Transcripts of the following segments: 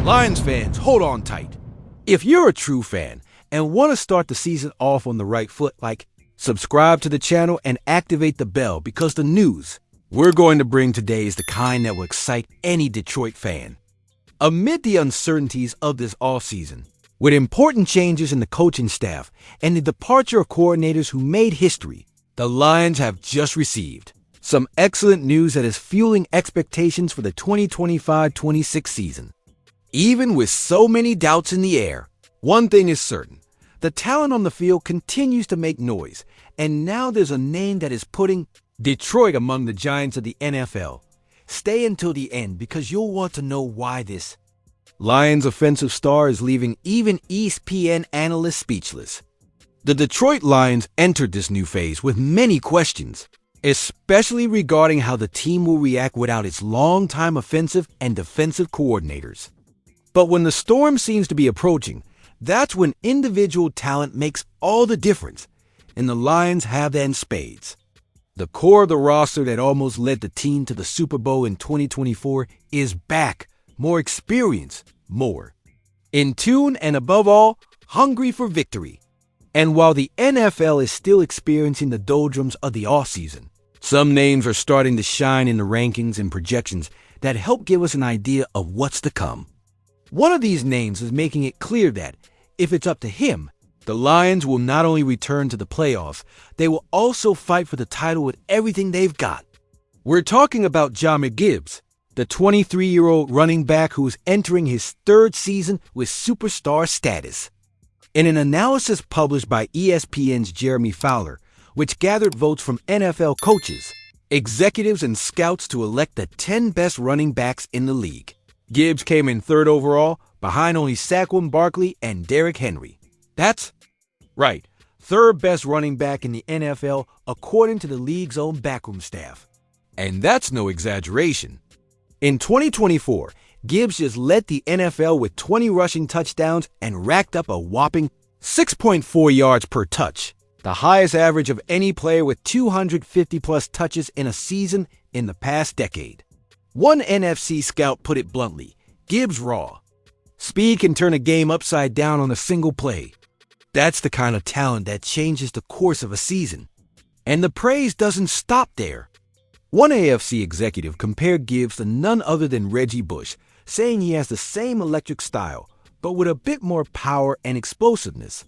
Lions fans, hold on tight. If you're a true fan and want to start the season off on the right foot, subscribe to the channel and activate the bell because the news we're going to bring today is the kind that will excite any Detroit fan. Amid the uncertainties of this offseason, with important changes in the coaching staff and the departure of coordinators who made history, the Lions have just received some excellent news that is fueling expectations for the 2025-26 season. Even with so many doubts in the air, one thing is certain. The talent on the field continues to make noise, and now there's a name that is putting Detroit among the giants of the NFL. Stay until the end because you'll want to know why this Lions offensive star is leaving even ESPN analysts speechless. The Detroit Lions entered this new phase with many questions, especially regarding how the team will react without its longtime offensive and defensive coordinators. But when the storm seems to be approaching, that's when individual talent makes all the difference, and the Lions have that in spades. The core of the roster that almost led the team to the Super Bowl in 2024 is back, more experienced, more in tune, and above all, hungry for victory. And while the NFL is still experiencing the doldrums of the offseason, some names are starting to shine in the rankings and projections that help give us an idea of what's to come. One of these names is making it clear that, if it's up to him, the Lions will not only return to the playoffs, they will also fight for the title with everything they've got. We're talking about Jahmyr Gibbs, the 23-year-old running back who is entering his third season with superstar status. In an analysis published by ESPN's Jeremy Fowler, which gathered votes from NFL coaches, executives, and scouts to elect the 10 best running backs in the league, Gibbs came in third overall, behind only Saquon Barkley and Derrick Henry. That's right, third best running back in the NFL according to the league's own backroom staff. And that's no exaggeration. In 2024, Gibbs just led the NFL with 20 rushing touchdowns and racked up a whopping 6.4 yards per touch, the highest average of any player with 250-plus touches in a season in the past decade. One NFC scout put it bluntly, Gibbs raw. Speed can turn a game upside down on a single play. That's the kind of talent that changes the course of a season. And the praise doesn't stop there. One AFC executive compared Gibbs to none other than Reggie Bush, saying he has the same electric style, but with a bit more power and explosiveness.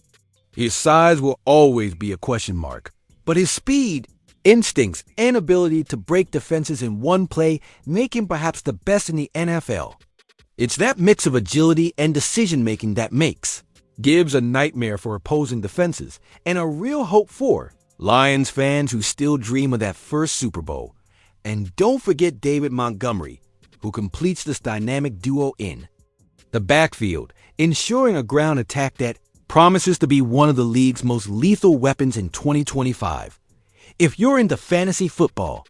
His size will always be a question mark, but his speed, instincts, and ability to break defenses in one play make him perhaps the best in the NFL. It's that mix of agility and decision-making that makes Gibbs a nightmare for opposing defenses and a real hope for Lions fans who still dream of that first Super Bowl. And don't forget David Montgomery, who completes this dynamic duo in the backfield, ensuring a ground attack that promises to be one of the league's most lethal weapons in 2025. If you're into fantasy football,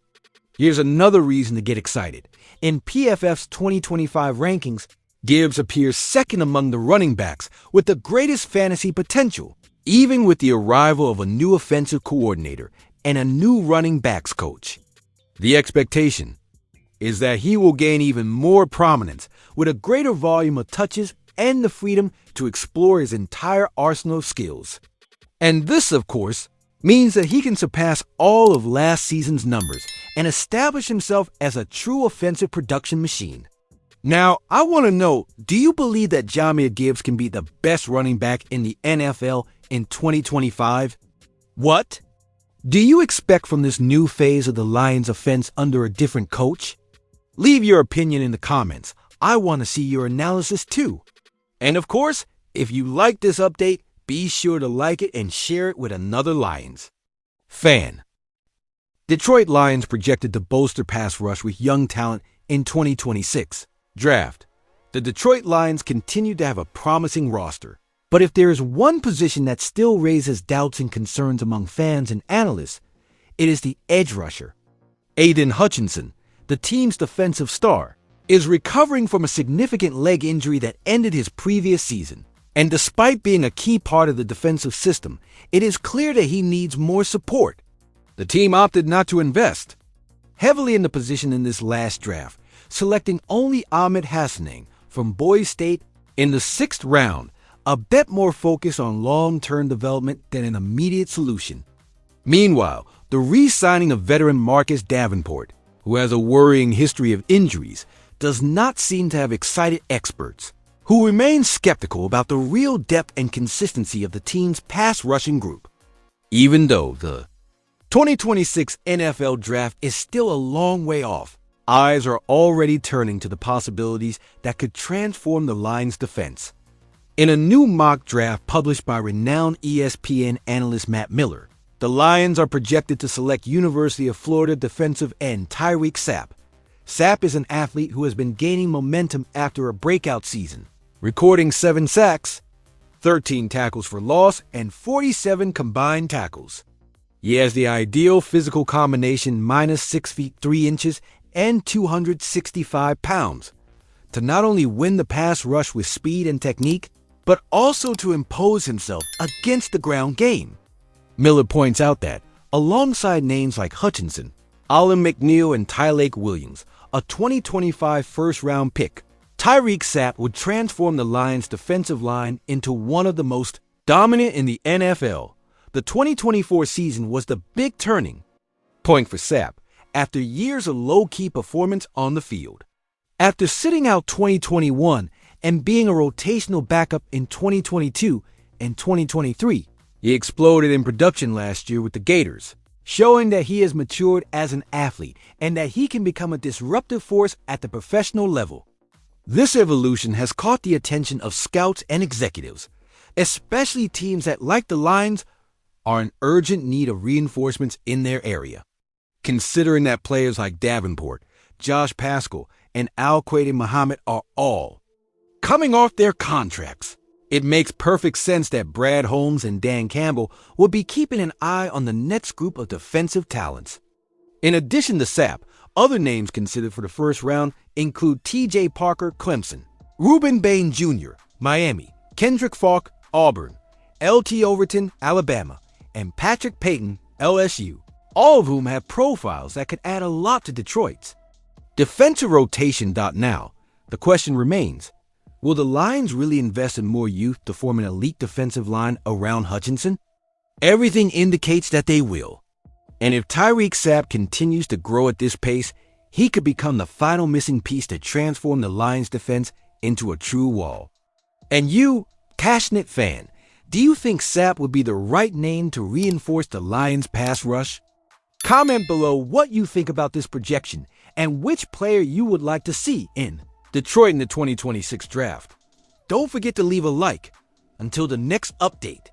here's another reason to get excited. In PFF's 2025 rankings, Gibbs appears second among the running backs with the greatest fantasy potential, even with the arrival of a new offensive coordinator and a new running backs coach. The expectation is that he will gain even more prominence with a greater volume of touches and the freedom to explore his entire arsenal of skills. And this, of course, means that he can surpass all of last season's numbers and establish himself as a true offensive production machine. Now, I want to know, do you believe that Jahmyr Gibbs can be the best running back in the NFL in 2025? What? Do you expect from this new phase of the Lions offense under a different coach? Leave your opinion in the comments. I want to see your analysis too. And of course, if you like this update, be sure to like it and share it with another Lions fan. Detroit Lions projected to bolster pass rush with young talent in 2026 draft. The Detroit Lions continue to have a promising roster. But if there is one position that still raises doubts and concerns among fans and analysts, it is the edge rusher. Aiden Hutchinson, the team's defensive star, is recovering from a significant leg injury that ended his previous season. And despite being a key part of the defensive system, it is clear that he needs more support. The team opted not to invest heavily in the position in this last draft, selecting only Ahmed Hassanein from Boise State in the 6th round, a bet more focused on long-term development than an immediate solution. Meanwhile, the re-signing of veteran Marcus Davenport, who has a worrying history of injuries, does not seem to have excited experts, who remain skeptical about the real depth and consistency of the team's pass rushing group. Even though the 2026 NFL Draft is still a long way off, eyes are already turning to the possibilities that could transform the Lions' defense. In a new mock draft published by renowned ESPN analyst Matt Miller, the Lions are projected to select University of Florida defensive end Tyreek Sapp. Sapp is an athlete who has been gaining momentum after a breakout season, recording 7 sacks, 13 tackles for loss, and 47 combined tackles. He has the ideal physical combination minus 6 feet 3 inches and 265 pounds to not only win the pass rush with speed and technique, but also to impose himself against the ground game. Miller points out that, alongside names like Hutchinson, Alim McNeill, and Tyleik Williams, a 2025 first-round pick, Tyreek Sapp would transform the Lions' defensive line into one of the most dominant in the NFL. The 2024 season was the big turning point for Sapp after years of low-key performance on the field. After sitting out 2021 and being a rotational backup in 2022 and 2023, he exploded in production last year with the Gators, showing that he has matured as an athlete and that he can become a disruptive force at the professional level. This evolution has caught the attention of scouts and executives, especially teams that, like the Lions, are in urgent need of reinforcements in their area. Considering that players like Davenport, Josh Paschal, and Al-Quadin Muhammad are all coming off their contracts, it makes perfect sense that Brad Holmes and Dan Campbell will be keeping an eye on the next group of defensive talents. In addition to Sapp, other names considered for the first round include T.J. Parker, Clemson, Reuben Bain Jr., Miami, Kendrick Falk, Auburn, L.T. Overton, Alabama, and Patrick Payton, LSU, all of whom have profiles that could add a lot to Detroit's defensive rotation. Now, the question remains, will the Lions really invest in more youth to form an elite defensive line around Hutchinson? Everything indicates that they will. And if Tyreek Sapp continues to grow at this pace, he could become the final missing piece to transform the Lions' defense into a true wall. And you, passionate fan, do you think Sapp would be the right name to reinforce the Lions' pass rush? Comment below what you think about this projection and which player you would like to see in Detroit in the 2026 draft. Don't forget to leave a like. Until the next update.